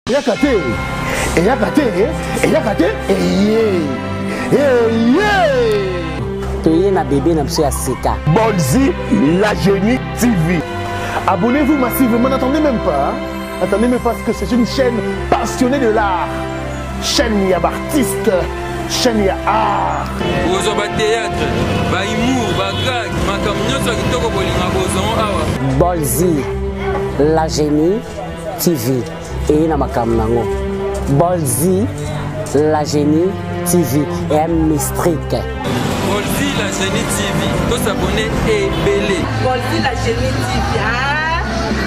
Yakate, Toye na bébé na pso ya sika. Bolzi, la Génie TV. Abonnez-vous massivement, n'attendez même pas. Attendez même pas parce que c'est une chaîne passionnée de l'art. Chaîne ya artiste, chaîne ya art. Bozo ba théâtre, ba humour, ba gag, makambo nyonso kitoko bolinga bozon awa. Bolzi, la Génie TV. Et na makambo nango. Bolzi, la Génie TV et un mystrique. Bolzi, la Génie TV. Tous s'abonner et belé. Bolzi, la Génie TV.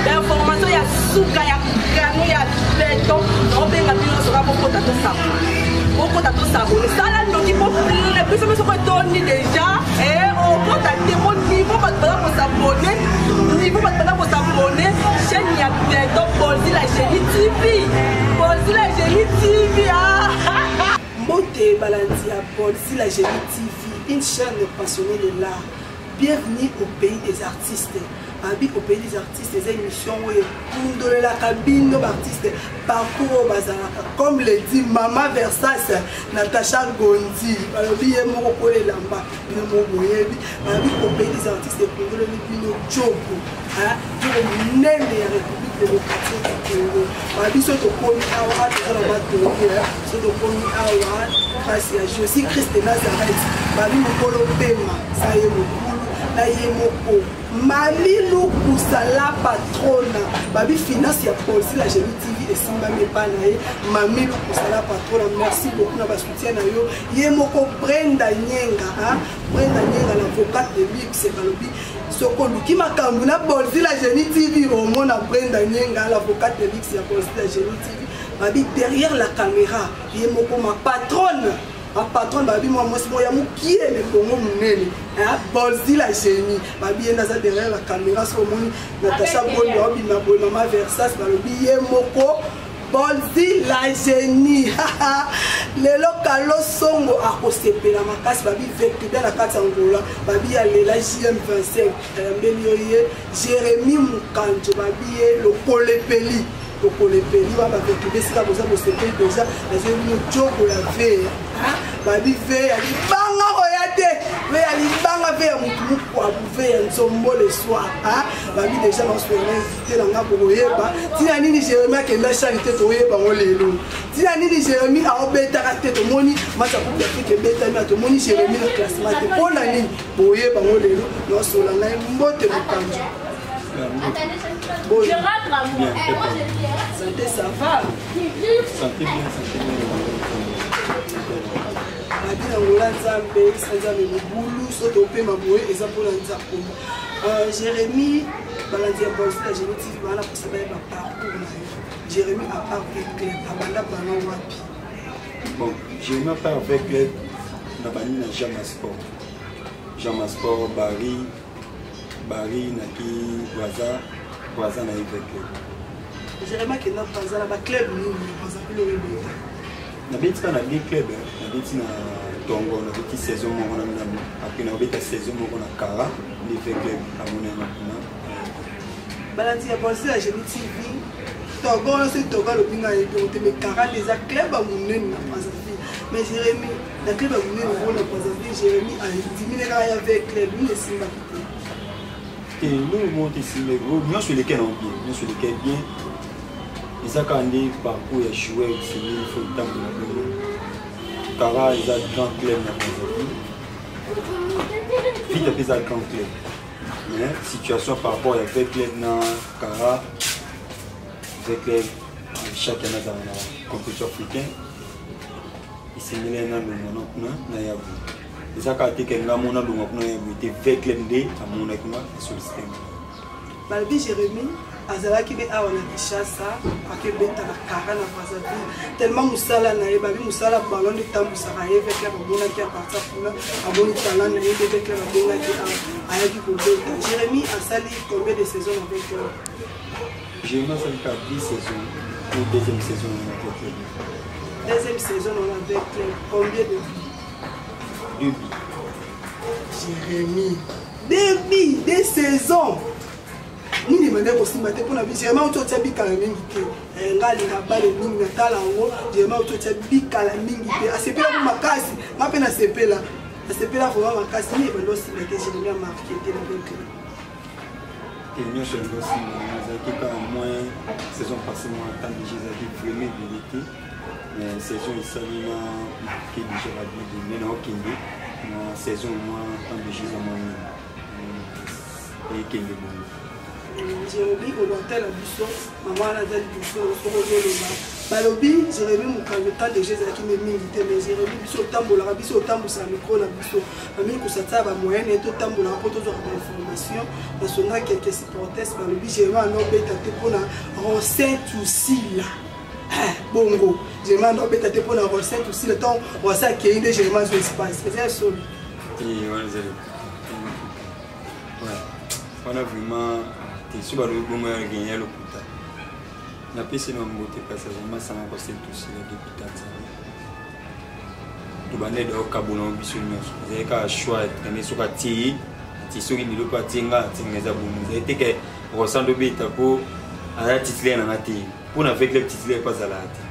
L'information ya souka ya kano ya béton. On peut ngabino sera beaucoup de sabonner. Beaucoup de sabonner. Ça là nous qui pour le plus mais ça donner déjà et on peut attaquer mon niveau pas pour s'abonner. Niveau pas pour s'abonner. Chaîne ya béton Bolzi, la Génie TV. Bolzi, la Génie TV. Moté Balandia Bolzi, la Génie TV, une chaîne passionnée de l'art. Bienvenue au pays des artistes. Abi au pays des artistes, des émissions où pour donner la cabine aux artistes parcours au bazar. Comme le dit Maman Versace, Natacha Gondi, alors bien mon collègue là-bas, bien mon moyen. Abi au pays des artistes pour donner le job. Hein, pour mener la République démocratique du Congo. Abi ce que pour nous avoir dans la bataille, ce que pour nous avoir parce que je suis Christ de Nazareth. Abi mon collègue ça y est mon na yemoko mami lukusa la patrona babi finance ya Bolzi la Génie TV esimba mepa na ye mami lukusa la patrona. Merci beaucoup na ba soutien na yo yemoko Brenda Nyenga hein Brenda Nyenga l'avocate de luxe balobi soko luki makambu na Bolzi la Génie TV au mona Brenda Nyenga l'avocate de luxe ya Bolzi la Génie TV babi derrière la caméra yemoko ma patronne. Un patron babi moi moi ya mukie le Congo munene hein Bolzi la Génie babi enda za derrière la caméra so moni Natacha Gondi babi na boy Maman Versace babi yemoko Bolzi la Génie lelo kalo songo akosepela makasi babi vecteur na kati ngola babi ya lela JM25 mbeli Jérémy Mukanjo babi le kolepeli le pays va avec tout ça vous avez c'était déjà les une job la veille hein babi veille ali banga royate veille ali banga veille mutu kwa veille nzombo le soir hein babi déjà on se invité dans nga boyeba tina nini Jérémy akenda charité to yeba ngolelo tina nini Jérémy a obeta ka tete moni mata pour que beta mi to moni Jérémy na classement te pona nini boyeba ngolelo no sola na mbote mukanjo. Bon. Je rentre à moi. Santé, ça va? Santé bien, santé bien. Jérémy, Balandia Bolzi, la Génie TV, voilà pour savoir le parcours. Jérémy a part avec Claire, Abanda Banan Wapi. Bon, Jérémy a part avec Claire, Nabani na Jamasport. Jamasport, Barry, Naki, Waza na Iveke. Jérémy qui n'a pas à la club, nous, par exemple, le Rebé. Na beti pas na bien club, na beti na Tongo, na beti saison mon après na beti saison mon na Kara, l'Iveke à mon émission. Balandia Bolzi la Génie TV. Togo, c'est Togo le binga et mais Kara déjà club à mon nez na pas mais Jérémy, la club à mon nez on a pas Jérémy a diminué avec club, lui c'est ma et nous montons ici, mais nous sur lesquels on bien, nous sur lesquels bien. Et ça quand on est parcours et jouer, il faut le temps de la vie. Kara, ils ont grand club dans la vie. Vite après ça grand club. Mais situation par rapport avec club dans Kara, avec club chacun dans la compétition africaine. Il s'est mis là dans le monde, dans Yabou. Et ça, quand tu es là, on a été avec l'MD à mon école sur le système. Balbi Jérémy, Azala qui est à Wanakishasa, à Québec, à la Carana, tellement Moussala naïe, Babi Moussala ballon de temps Moussara, avec la bonne qui a parti à bon talent, avec la bonne qui a Ayaki Koubé. Jérémy a sali combien de saisons avec Jérémy a sali 10 saisons, pour deuxième saison avec lui. Deuxième saison, on a avec combien de vies? 2 billes. Jérémy, 2 billes, 2 saisons. Ni demandé aussi matin pour la vie. Jérémy, on t'a dit quand même ngali na bale mingi na tala ngo jema utocha bikala mingi pe asepela ko makasi ngape na sepela vraiment makasi ni bando simete Jérémie marqué te na benke et nous sommes aussi qui quand moins saison passée moi tant de Jésus a vraiment vérité mais saison ici qui déjà la vie de maintenant kindi na saison moi tant de Jésus moi et kindi Jérémie Obantel a biso maman la dali biso sokolo balobi Jérémie mukango tant de Jésus qui me milité mais Jérémie biso tambola biso tambusa micro na biso ami kusata ba moyen to tambola pour to avoir information parce qu'on a quelques supporters balobi Jérémie no beta te pona recette aussi là bongo Jérémie no beta te pona recette aussi le temps on ça qui est de Jérémie sur espace c'est ça seul et on a vraiment si vous avez gagné le putain, la PC n'a pas passé vraiment ça m'a passé tout ça depuis Tanzanie. Tout le monde est au Kaboulan bisous nous. Vous avez qu'à choix de sur parti, si sur une autre partie nga tinga za boum. Vous avez que ressent de bête pour à la titulaire dans la télé. Pour avec les titulaires pas à la télé.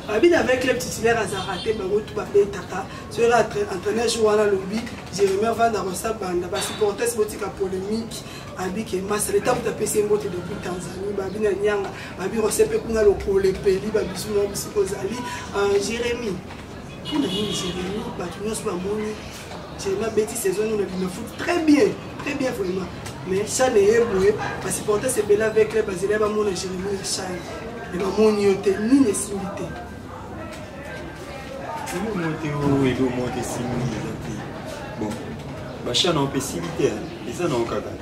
Habite avec les titulaires à Zaraté, Bango tout va faire taka. Sera entraîneur joueur à lobby. Jérémie va dans sa bande. Parce que supporter ce motif polémique. Habite que masse l'état où tu as passé un mot depuis Tanzanie. Babi na nyanga. Babi recevait qu'on a le pôle pays. Babi sous la musique aux alliés. Jérémie. Pour la nuit Jérémie. Babi nous sommes moni. Jérémie bêtise saison nous le foot très bien vraiment. Mais ça n'est pas bon. Parce que supporter c'est bel avec les Brésiliens. Babi mon Jérémie Chai. Et bah mon yote ni les similité. Nous montons et nous montons similité. Bon, bah chacun a possibilité. Et ça non caca.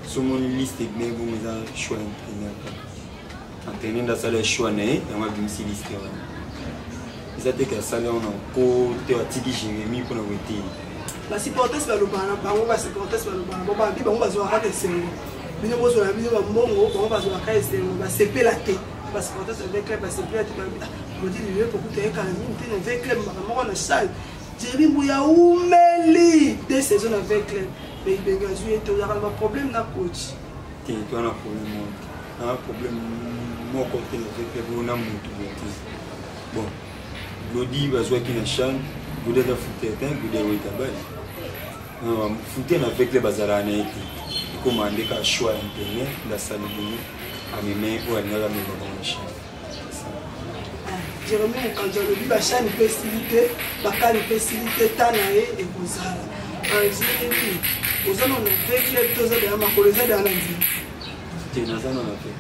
Sur mon liste mais vous me avez choix entraîneur dans ça choix né on va bien si liste. Ils étaient que ça là on a côté à Tiki Jérémie pour nous voter. Bah supporter c'est le bana, bah on va supporter c'est le bana. Bah bi bah on va jouer à des bino bozo na bino ba mbongo ba ba zo ka ese ba sepela te parce que quand avec club ba sepela te ba me dit le pour que tu aies quand même tu avec club ba mo na salle Jérémie Bouya oumeli des saisons avec club mais il dégage tu as un problème na coach tu as un problème mon côté avec club on a mutu bon Lodi va jouer qui na chaîne vous devez foutre vous devez tabac foutre avec les bazara na commander qu'à choix internet la salle de à mes mains ou à la maison de chaîne. Jérémie quand je le dis la chaîne facilité la canne facilité tanae et bozala Jérémie aux hommes on fait les deux de ma collègue dans la vie tu n'as pas fait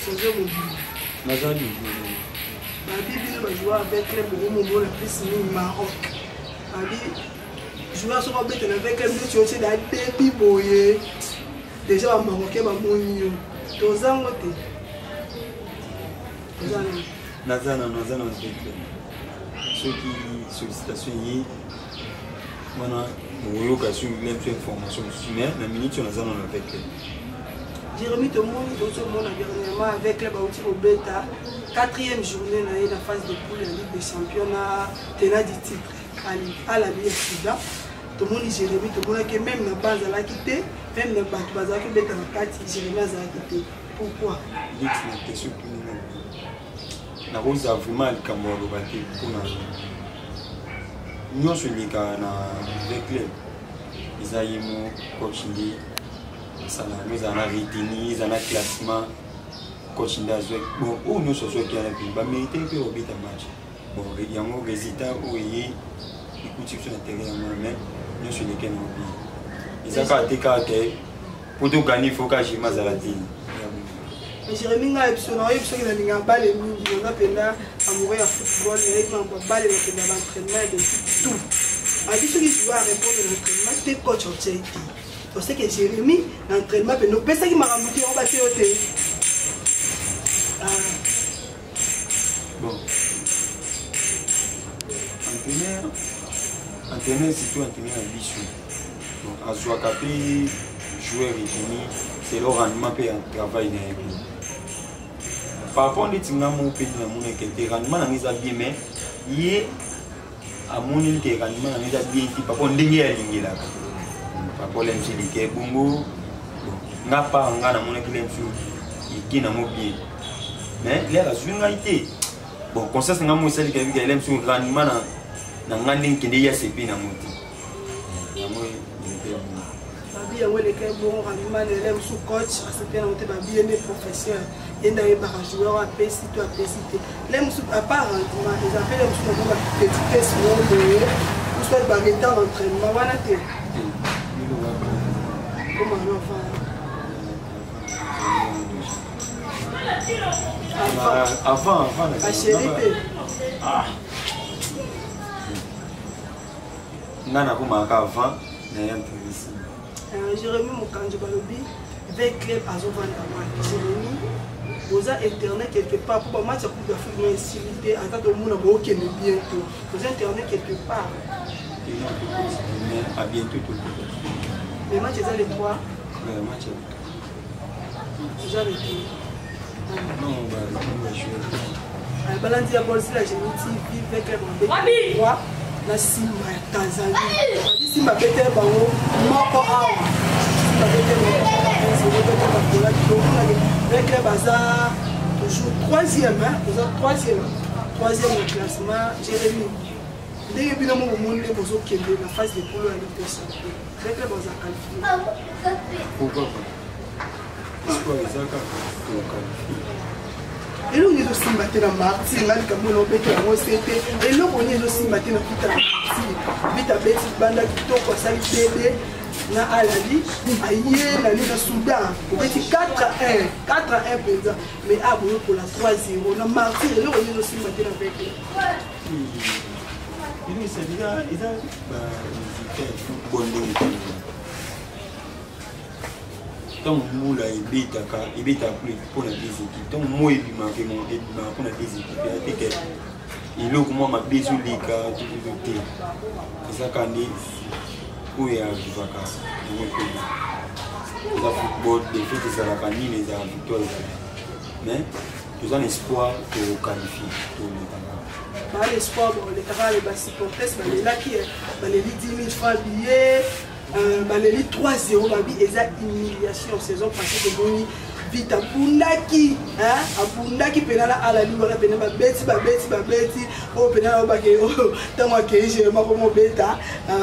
c'est je me Nazali la Bible va jouer avec les mots la plus mini Maroc joueur sur bête avec un but aussi da débit boyé déjà ba marocain ba moni tozango te nazana avec ceux qui sollicitation yi wana moyo ka sur l'information mais la minute nazana avec Jérémie te moni dozo mona dernièrement avec les bauti au bêta 4e journée na la phase de poule en Ligue des Champions tenant du titre à la Ligue Sida. Tout le monde Jérémie, tout le monde qui même la base à la quitter, même la base à la quitter, Jérémie à la quitter. Pourquoi? La rose a vraiment le cambo de bâtir pour nous. Nous sommes les gars avec les ils ont coaching, ça nous a retenu, ils ont un classement coaching d'azouek. Bon, où nous sommes qui a la vie, bah mériter que au bêta match. Bon, il y a un résultat où il écoute sur l'intérieur mais nous sommes lesquels on vit. Ils ont pas été caractère pour tout gagner il faut que j'ai mal à la télé. Jérémie a épsilon qui a balle on a pena amoureux à football et il m'a balle et l'entraînement de tout. A dit ceux qui jouent à répondre à l'entraînement t'es coach au Tchèque. On sait que Jérémie l'entraînement mais nous pensons qu'il m'a ramené on va se ôter. Bon. Entraîneur surtout entraîneur à Bissou. Bon, à Zouakapé, joueur et fini, c'est le rendement et un travail dans les pays. Par rapport à ce que je pays, rendement dans les habits, mais il y a mon rendement dans les habits, par rapport à ce que je là. Par rapport à ce que je bongo, nga part nga na mona kile msu iki na mo bien mais les la zwinga ité bon conscience nga mo sali ka bi ka ele msu rendement na ngandi kende ya sepi na moti na mo babi yango le kay bon rendement ele msu coach asepi na moti babi ene professeur enda e ba joueur a pesi to a pesi te les msu à part rendement ils appellent les msu na ba petit test mo de soit ba retard d'entraînement wana te comment on va avant la chérie ah nana kuma ka avant na ya mpisi Jérémy Moukandje balobi avec club azovanda wa Jérémy boza internet quelque part pour match à coupe d'Afrique mais civilité en tant que monde bo kende bientôt boza internet quelque part mais à bientôt tout le monde les matchs les 3 le match déjà les 3 non bah je balandi ya bolsi la Génie TV avec les 3 na Simba ya Tanzanie Simba bete bango moko awa Simba bete bango avec les bazar toujours troisième au classement Jérémy ndenge bino mo monde bozo kende na phase de poule à Ligue des Champions avec les bazar qualifié pourquoi pas espoir ezaka pour qualifier eloko nini ezosimba te na martir ngai likambo na obete yango sete eloko nini ezosimba te na vita martir vita beti banda kitoko asali bebe na alali aye na nini na soudan obeti 4-1 mpenza mais aboyo kola 3-0 na martir eloko nini ezosimba te na veke eza bondenge tant moula ebetaka mpona des équipes tant mo ebimaka mpona des équipes ya te eloko mwa mabe ezoleka te ezaka nde oyo avivaka yango mpenza eza football defete ezalaka nini ezala victoire ezala mais toza na espoir toqualifie tolekaka baa l'espoir bolekaka le basupportes balelaki baleli 10 000 francs billet baleli 3-0 babi eza humiliation saison passée de boni vite abundaki abundaki penala alali wana pena babeti o penala obake tango akei Jérémy komo beta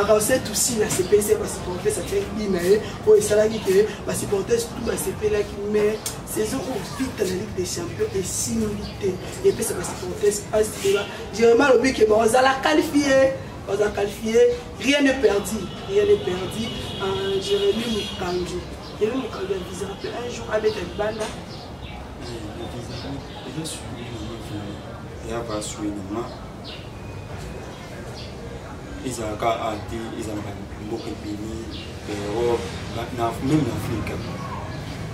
rase tusi na CPC basupporters atie bina ye o esalaki ke basupporters tout basepelaki mais saison au vite na Ligue des Champions et similité et puis ça basupporters passe Jérémy lobi ke bazala qualifié. On a qualifié, rien n'est perdu. Jérémy Moukandje. Jérémy Moukandje a visé un jour avec une bande. Il y a pas suivi normalement. Ils ont arrêté, ils ont beaucoup de pays, l'Europe, même l'Afrique.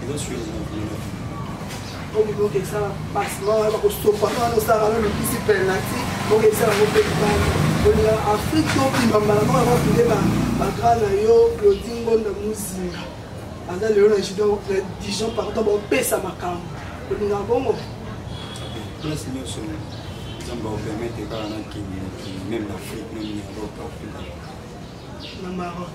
Ils ont suivi donc ça passe on va stopper ça le plus penalty donc ça va reprendre Afrique donc normalement on va filer ba grâce à yo Claudingo na Muzinga anda le na judo Dijon pardon bon pesa makambo on a bongo place nous sommes ça va permettre quand on a qui même l'Afrique même l'Europe na Maroc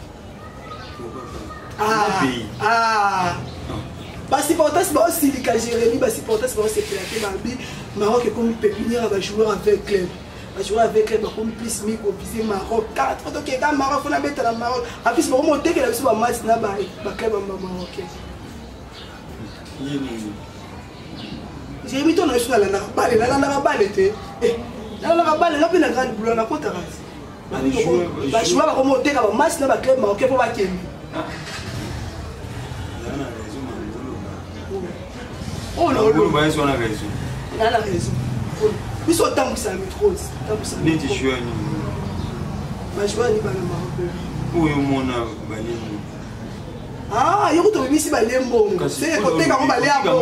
basupporters aussi les Jérémy basupporters aussi plaqué Babi Maroc est comme pépinière va jouer avec club comme plus micro viser Maroc 4 donc quand Maroc on a mettre la Maroc en plus pour monter que la sur match na ba club marocain Jérémy ton sur la balle te la balle là na grande boulot na kota ba jouer va monter ka match na ba club marocain pour ba kemi oh non, on a raison. Il a raison. Ils sont tant que ça métro. Les joueurs ni joueur ni Maroc. Oui, mon balé. Ah, il y a autre ici balembo. C'est côté quand balé à bon.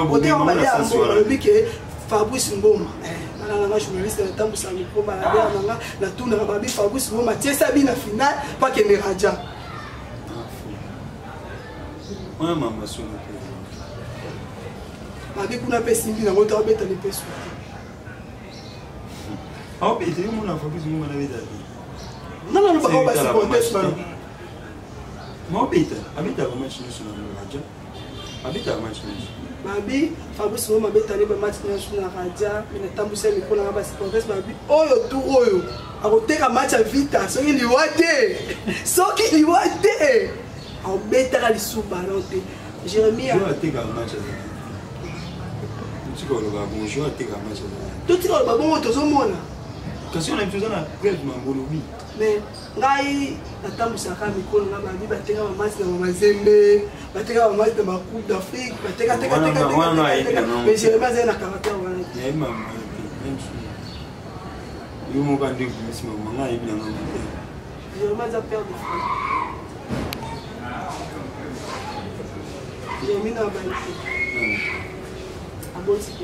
Côté quand balé à bon, le but que Fabrice Ngoma. Na journaliste na tant que ça métro balé na tout na babi Fabrice Ngoma tie ça bien na finale pas que Meraja. On a maman sur Babi kuna pesi mbi na ngota obeta le pesu. Ah obeta yo mona Fabrice Ngoma na beta. Non ba supporter ça. Mo obeta, abeta ba match national na Raja. abeta match babi Fabrice Ngoma betali ba match na radia na tambusa mikolo na ba supporters babi oyo tu oyo akoteka match ya Vita soki liwate abetaka lisu ballon te Jérémie ateka match tukoloba bonjour ateka match tukoloba bongo tozomona kasi on a besoin na grève mangolobi mais ngai natambusaka mikolo na babi bateka ba match na Mazembe bateka ba match na ma Coupe d'Afrique bateka mais Jérémie azali na caractère wana ya mama yo mo ka ndenge misima manga yebi na ngamo Jérémie aza père de famille Jérémie na baïté aboti te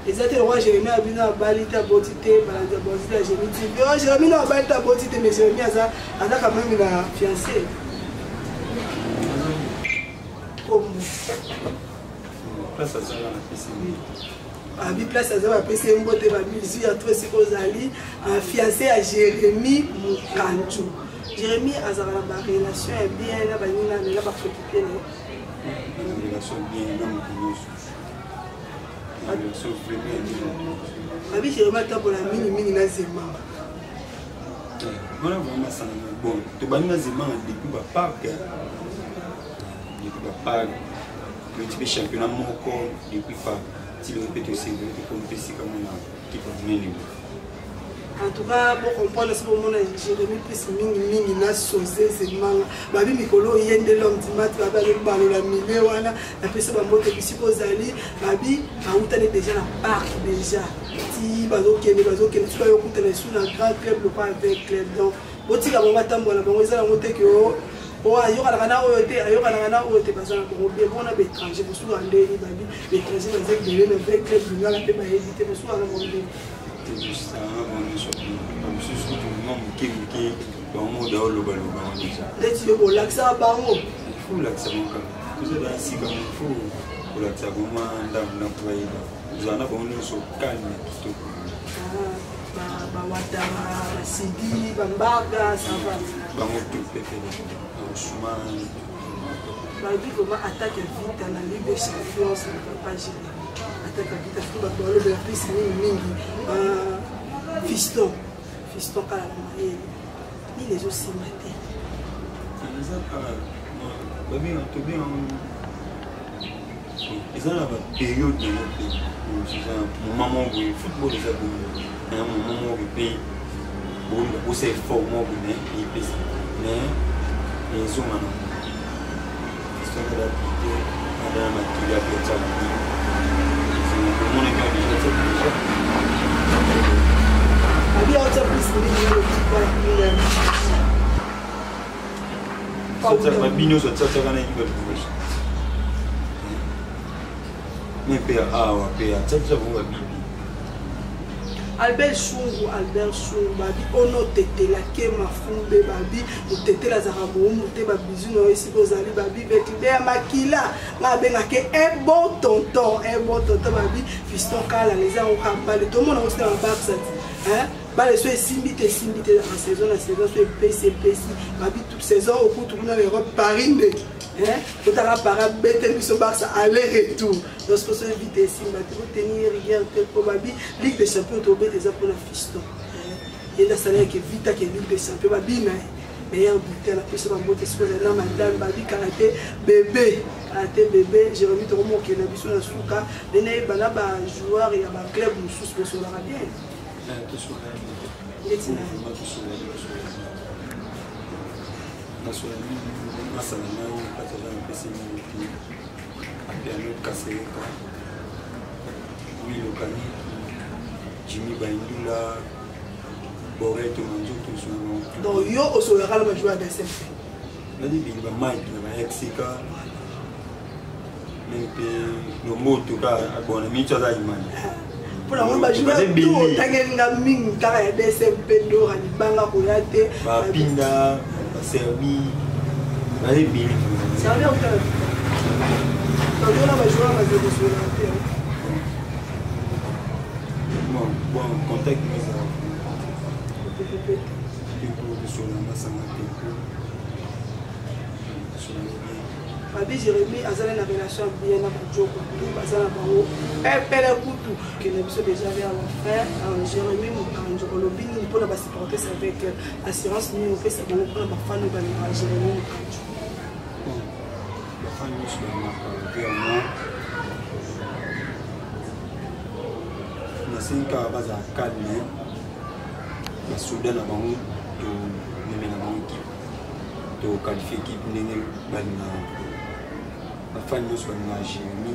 exactement le roi Jérémie a bien balité aboti te balanda aboti te Jérémie TV oh Jérémie na balité aboti te mais Jérémie aza quand même la fiancée comme place azala na PC abi place azala na PC mbote ba bizu ya trop siko zali fiancé à Jérémie Mukanju Jérémie azala na relation bien na banina na ba profiter na relation bien na mukunyusu relation vraiment bien abi Jérémie atabola mini na zema voilà vraiment ça bon to banina zema depuis ba parc le type championnat moko depuis pas si le répète aussi le compétition comme on a qui peut mener en tout cas pour comprendre ce moment là Jérémie plus mingi na saucer zemanga babi mikolo yende l'homme dimat babi avec balo la mille wana la personne ba mbote bisiko zali babi auta déjà na parc déjà ti bazokende ti ba yokuta na sous na grand club le pas avec club donc botika bon matambola bango ezala mote que ayokana na oyo te bazala bongo bien bona bétranger bosuka ndeni babi bétranger bazek belé le avec club lingala mpe bayebi te bosuka na bongo ndeti yo kolakisa bango kolakisa bango ndambo na koyeba ozala na bango nyonso kalme kitoko bawatama basidi bambaga sava bango to pepele Ousmane babi comment attaque Vita na Ligue des Champions na papa Jérémie attaque Vita tout ba bolo de plus mingi fiston kala maye ni les aussi maté babi on to bien ils ont la période de notre pays moment où le football est bon un moment où le pays où c'est fort mais ils ont maintenant histoire de la vie madame Matulia Pietani mon ami déjà autre plus ça va bino ça kana iba bush mais père wa père ça va bibi Albert Chungu babi ono tetela ke mafumbe babi utetela za rabomu te babizu no esi kozali babi betide ya makila na benga ke un bon tonton babi fiston kala les ans au campale tout le monde aussi dans le bar ça hein ba les soit simbi te en saison soit PCPC babi toute saison au coup tout dans l'Europe Paris hein tout à la para bete biso Barça aller-retour donc ce que éviter simba pour tenir rigueur pour babi Ligue des Champions to bete za pour la fiston et la salaire que Vita que Ligue des Champions babi na meilleur buteur la puisse ba mbote sur la madame babi karaté bébé Jérémie to mo ke na biso na suka dena bana ba joueur ya ba club mususu beso la bien Jimmy Baindula, Boreto, donc yo aussi le rôle de joueur de SMP. Là il va Mike, il va Mexica. Le mot tout cas bon ami tu as imani. Pour la joueur tout tangenga mingi kala ya SMP do hani banga ko yate ba pinda ba servi ba bili. Ça veut dire que donc yo na ba joueur ba de sur la terre. Bon contact mais ça. Sur la masse à babi Jérémy azala na relation bien na Joko tout bazala bango pepele kutu que na biso déjà vers la fin Jérémy Mukanjo kolobini pour la supporter avec assurance ni on fait ça bango pour la fan ba na Jérémy Mukanjo la fan ni sur la vraiment na sinka baza calme na soudan na bango to meme na bango équipe to qualifier équipe ndenge bana la fan ni sur la Jérémy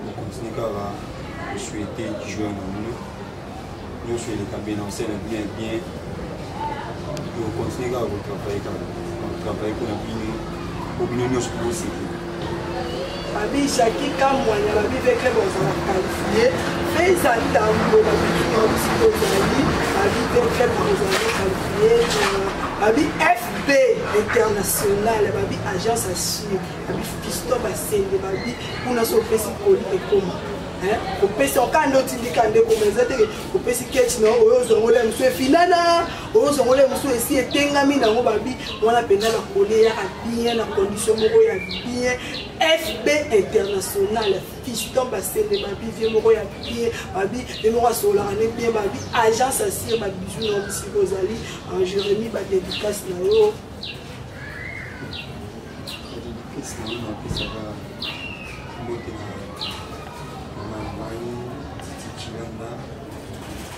on continue à souhaiter jouer en nous nous sur les cabines on sait bien on continue à travailler pour l'opinion nous aussi babi Jackie Kamwanya babi veke bozala qualifié fais atambo babi aussi bozali babi veke bozala qualifié babi FB international babi agence assure babi Fiston Basende babi kuna so pesi koli ekoma au pesi okando tindikande komezate au pesi ketch no oyozongole mso finana oyozongole mso esi etengami nango babi wana penda la koli ya bien na condition moko ya bien FB international Fiston Basende babi vie moko ya bien babi vie moko sola ne bien babi agence assure babi bijou no bisi bozali en Jérémy ba dédicace na yo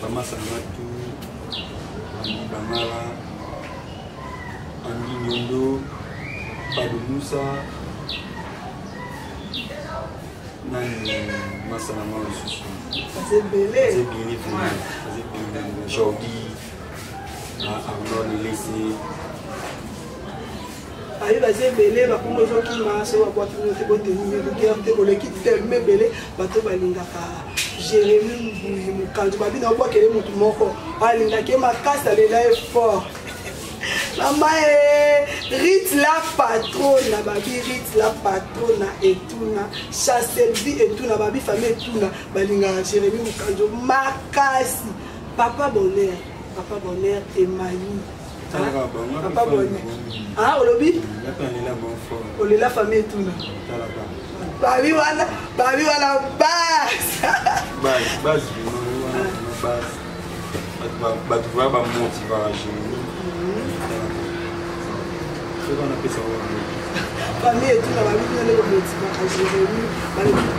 Mama Salmatu, Andi Bangala, Andi Nyondo, Padou Moussa, Nani Massalama Susu. c'est belé. C'est bien, Jordi, Arnaud Lessé. Aïe, c'est belé, ma pour nous qui m'a se voit pour nous te tenir de guerre, te l'équipe tellement belé, bateau balingaka. Jérémy Mukanjo babi na kwa kele mutu moko alinga ke makasa lela fort mama Rit la patronne babi Rit la patronne etuna Chasselvi etuna babi famille etuna balinga Jérémy Mukanjo makasi papa bonheur Emmanuel papa bonheur ah olobi olela famille etuna babi wana base tu vas motiver à Jérémy. C'est qu'on appelle ça. Famille et tout la babi ne le motive à Jérémy.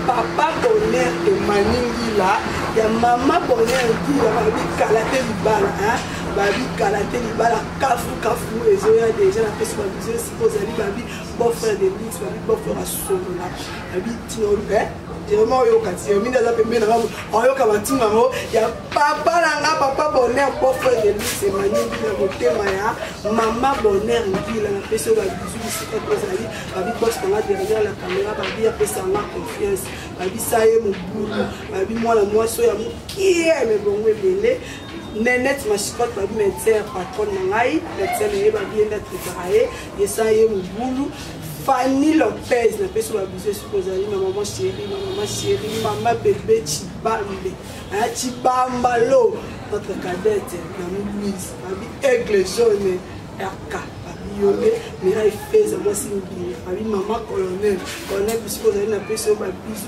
Papa bonheur Emmanuel là, il y a maman bonheur qui la babi kalaté libala hein. Babi kalaté libala kafu ezoya déjà la personne babi si posali babi bon frère de Blitz babi bon frère à solo là. Babi tino hein. Vraiment yo kati yo minda za pembe na ngo oyo ka batinga ngo ya papa langa papa bonheur bon frère de Blitz Emmanuel na motema ya maman bonheur ngila na personne babi bisu ka posali babi boss na derrière la caméra babi ya pesa na confiance babi saye mobulu babi mwana mwasi ya mukie me bongo belé Nenette Machikote babi médecin patron na ngai médecin ne babi enda préparer yesaye mobulu Fanny Lopez na peso babizo supposali maman chérie maman bébé Chibambalo notre cadette na Louise babi aigle jaune RK Yolé, Mirai Fez, moi c'est une babi maman colonel supposali na peso babizo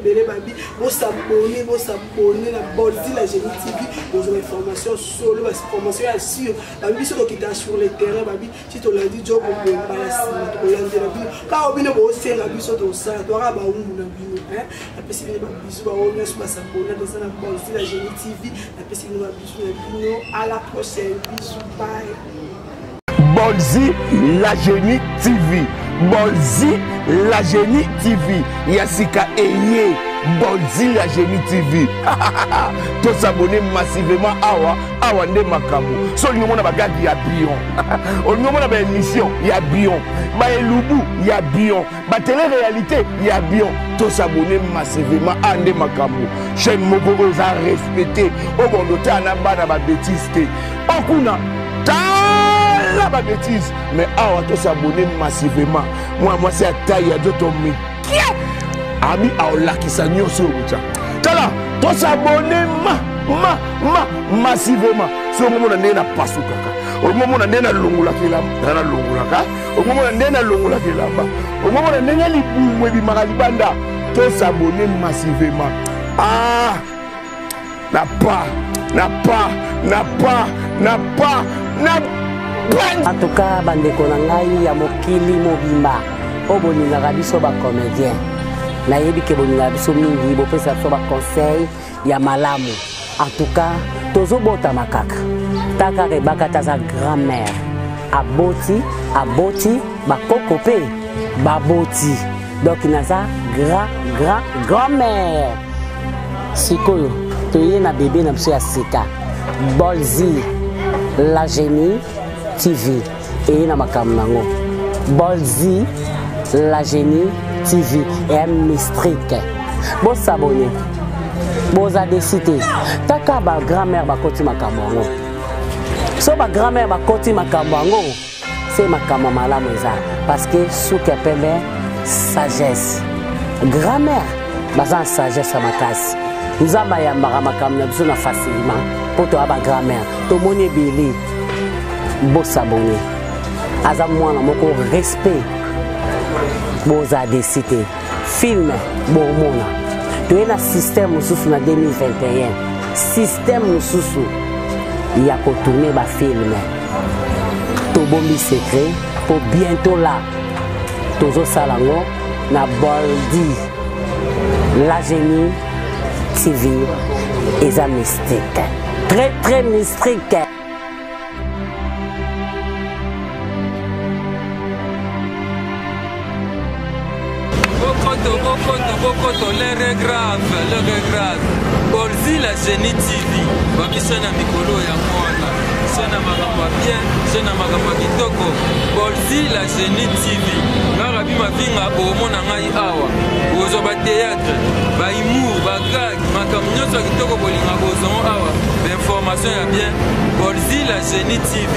belé babi bo s'abonner na Bolzi la Génie TV aux informations solo la formation assure babi so qui est sur le terrain babi si tu l'as dit job on peut pas la to la bino ka obino bo senga biso to sa to ra ba umbu na bino hein la pesi bino babizo ba on est pas s'abonner dans la Bolzi la Génie TV la pesi bino babizo na bino à la prochaine bisous bye. Bolzi la Génie TV. Bolzi la Génie TV. Yassika Eye. Bolzi la Génie TV. Tous s'abonner massivement awa nde makamu. So nous mona bagadi ya bion. On nous mona ba émission ya bion. Ba elubu ya bion. Ba télé-réalité ya bion. Tous s'abonner massivement ande makamu. Chaîne moko oza respecter. O bondote anaba ba bêtise te. Okuna la ba bêtise mais awa to s'abonner massivement moi c'est à taille de ton mi ami aolakisa nyonso ucha tala to s'abonner massivement so mo na ndena pasukaka omomona ndena longula kelamba na longula ka omomona ndena longula kelamba omomona ndena libumwe bimaka libanda to s'abonner massivement n'a pas en tout cas bandeko na ngai ya mokili mobimba o boningaka biso bacomédien nayebi ke boningaka biso mingi bopesa biso baconseil ya malamu. En tout cas tozobotama kaka taka rebaka taza grand-mère aboti bakoko mpe baboti donc naza grand-mère sikoyo toye na bébé na biso ya sika Bolzi la Génie TV et na makambo nango Bolzi la Génie TV et Mistrik bo s'abonner boza décider taka ba grand-mère bakoti makambo nango so ba grand-mère bakoti makambo nango c'est makambo malamu eza parce que suka pembe sagesse grand-mère baza sagesse à makasi nzamba ya makambo na biso na facilement pour toi ba grand-mère to moni bili bo s'abonner aza mwana moko respect boza décider film bo mona to na système mususu na 2021 système mususu ya ko tourner ba film to bombi secret pour bientôt là tozo salango na Bolzi la Génie TV et ça mystique très mystique. Bokoto, l'heure est grave. Bolzi la Génie TV. Babisana mikolo ya mwana. Sona magamba bien, sona magamba kitoko. Bolzi la Génie TV. Ngarabi mabinga omona ngai awa. Bozo ba théâtre, ba humour, ba gag, makambo nyonso kitoko bolinga bozo awa. Information ya bien. Bolzi la Génie TV.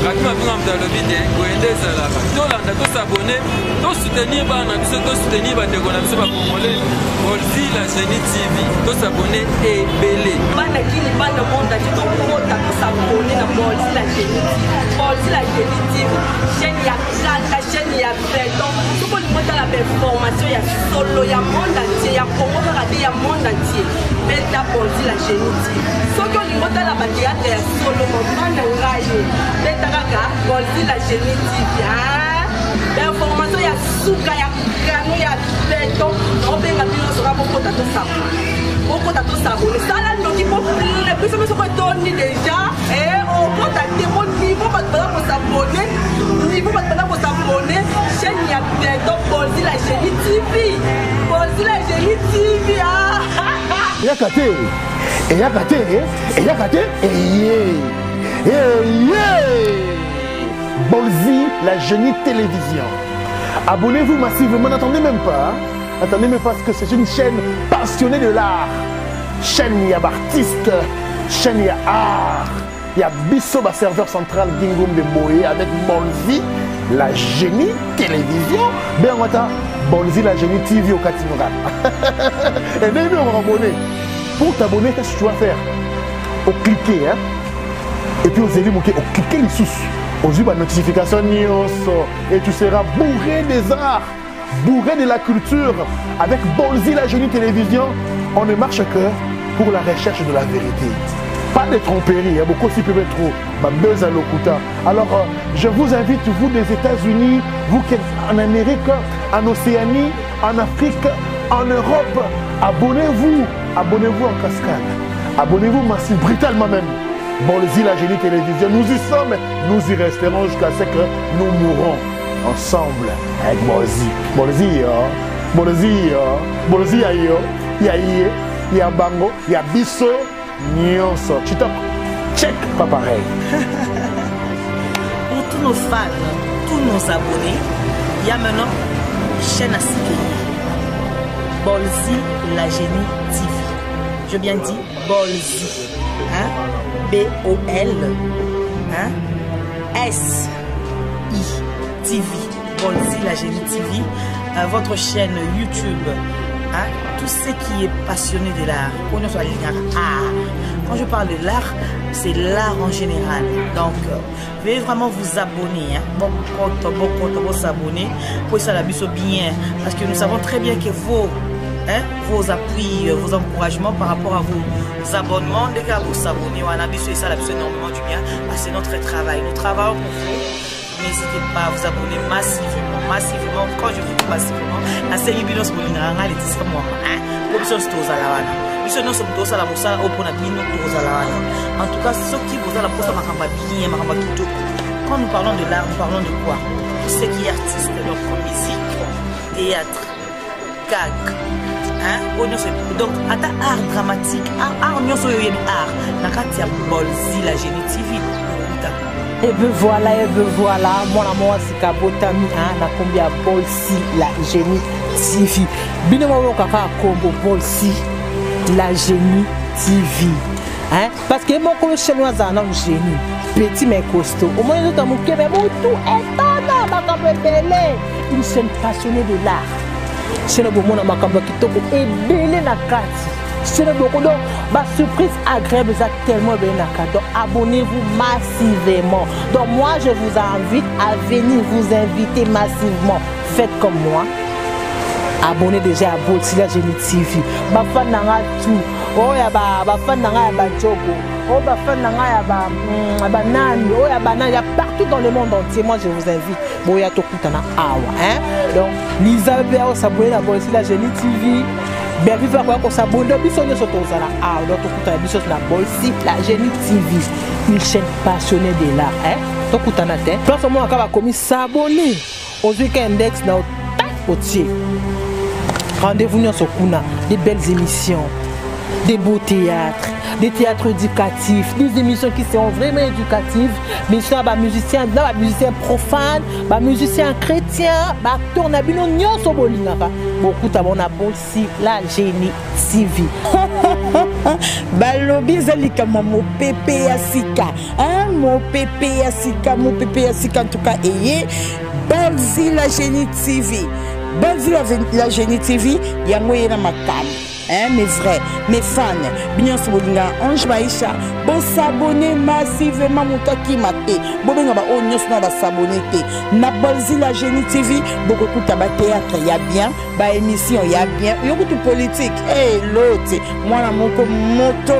Rabi mabinga mdalobi de goendeza la. Tolanda to s'abonner, to soutenir bana biso, to soutenir bandeko na biso ba congolais. Bolzi la Génie TV. To s'abonner et belé. Bana kini bana monda to kota to s'abonner na Bolzi la Génie TV. Bolzi la Génie TV. Chaîne ya kaka, chaîne ya béton. Tout le monde a la information ya solo ya monde entier, ya Congo ya monde entier. Beta Bolzi la Génie TV. Soko limota la théâtre ya solo mobana ngai. Beta kaka Bolzi la Génie TV. L'information ya suka ya kano ya béton. On benga bino sera beaucoup de s'abonner. Ça là nous qui pour plus mais ce que donne déjà et on contacter mon niveau pas pour s'abonner. Niveau pas pour s'abonner. Chaîne ya béton Bolzi la Génie TV. Bolzi la Génie TV. Bolzi la Génie Télévision. Abonnez-vous massivement, n'attendez même pas. Attendez, mais parce que c'est une chaîne passionnée de l'art. Chaîne, il y a artistes, chaîne, il y a art. Il y a Bissoba, serveur central Gingum de Boé avec Bolzi, la Génie Télévision. Ben, Bolzi, la Génie TV au Katinora. Et d'ailleurs, on va abonner. Pour t'abonner, qu'est-ce que tu vas faire? Au cliquer, hein? Et puis aux élus, au cliquer les sous. Aux yeux, la notification, et tu seras bourré des arts. Bourré de la culture. Avec Bolzi la Génie Télévision, on ne marche que pour la recherche de la vérité. Pas de tromperie, beaucoup si peuvent trop. Alors, je vous invite, vous des États-Unis, vous qui êtes en Amérique, en Océanie, en Afrique, en Europe, abonnez-vous. Abonnez-vous en cascade. Abonnez-vous massivement, brutalement même. Bolzi la Génie Télévision, nous y sommes, nous y resterons jusqu'à ce que nous mourrons. Ensemble avec Bolzi. Bolzi ya bango, ya biso, nyonso. Chitop, check, pas pareil. Pour tous nos fans, tous nos abonnés, il y a maintenant chaîne à Siki. Bolzi la Génie TV. Je bien dit Bolzi. Hein? B-O-L. Hein? S-I. TV, Bolzi la Génie TV, votre chaîne YouTube, hein, tout ce qui est passionné de l'art, on a art, Quand je parle de l'art, c'est l'art en général. Donc, veuillez vraiment vous abonner. Bon compte, vous s'abonner pour ça la biso bien. Parce que nous savons très bien que vos appuis, vos encouragements par rapport à vos abonnements, dès que vous s'abonnez, on a biso et ça la biso énormément du bien. C'est notre travail. Nous travaillons pour vous. N'hésitez pas à vous abonner massivement. Massivement, quand je vous dis massivement, la série Binos Bolinganga, les tissus moi. Pour que ce soit aux alawana. Nous sommes tous à la moussa au pont à Bino aux alawana. En tout cas, ceux qui vous ont la poste à Makamba bien, Makamba Kitoko. Quand nous parlons de l'art, nous parlons de quoi? Tout ce qui est artiste, donc musique, théâtre, gag. Donc, à ta art dramatique, art, nous sommes art. Nakatia Bolzi, la Génie TV. Et ben voilà, mon amour c'est Kabotami, na combien Bolzi la Génie TV. Binomo kaka Kombo Bolzi la Génie TV. Parce que mon colo chinois a un génie, petit mais costaud. Au moins nous avons mais tout étonnant, une chaîne passionnée de l'art. C'est le moment où Makamba Kitoko est belé na carte. C'est le beaucoup de surprise agréable, tellement bien na carte. Donc abonnez-vous massivement. Donc moi je vous invite à venir vous inviter massivement. Faites comme moi. Abonnez déjà à Bolzi la Génie TV. Bafan nanga tout. Oh ya bafan nanga ya bajogo. Oh bafan nanga ya banani. Oh ya banani. Il y a partout dans le monde entier. Moi je vous invite. Bon ya tokutana awa. Donc Lisa Béa s'abonner à Bolzi la Génie TV. Bien vivre à quoi s'abonner. Bisogno surtout ça là. Ah donc tokutana bisogno na Bolzi la Génie TV. Une chaîne passionnée de l'art. Tokutana te. Place au moins akaba commis s'abonner. Aux week-end index na au tiers. Rendez-vous dans ce kuna, des belles émissions, des beaux théâtres, des théâtres éducatifs, des émissions qui sont vraiment éducatives, mais ça va musiciens profanes, va musiciens chrétiens, va acteurs nabino nyonso bolingaka. Beaucoup t'abonne Bolzi la Génie TV. Balobi zalika mo pépé asika, mon pépé asika, mon pépé asika en tout cas Bolzi la Génie TV. Bolzi la Génie TV, il y a moyen à ma cam. Mes vrais, mes fans, bien Bolinga, Ange Maïcha, bon s'abonner massivement, mon taki maté, bon ben on va s'abonner. Na Bolzi la Génie TV, beaucoup de théâtre, il y a bien, bah émission, il y a bien, il y a beaucoup de politique. L'autre, moi la moto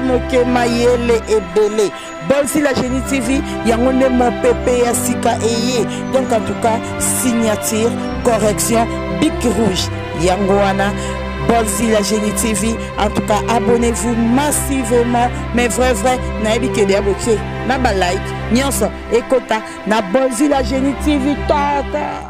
moke maïele et belé. Bolzi la Génie TV, il y a mon pépé asika eye. Donc en tout cas, signature, correction, Bic rouge, Yangoana. Bolzi la Génie TV, en tout cas abonnez-vous massivement, mais vrai, naïbi que des abonnés, na ba like, nyonso, ekota, na Bolzi la Génie TV, tata.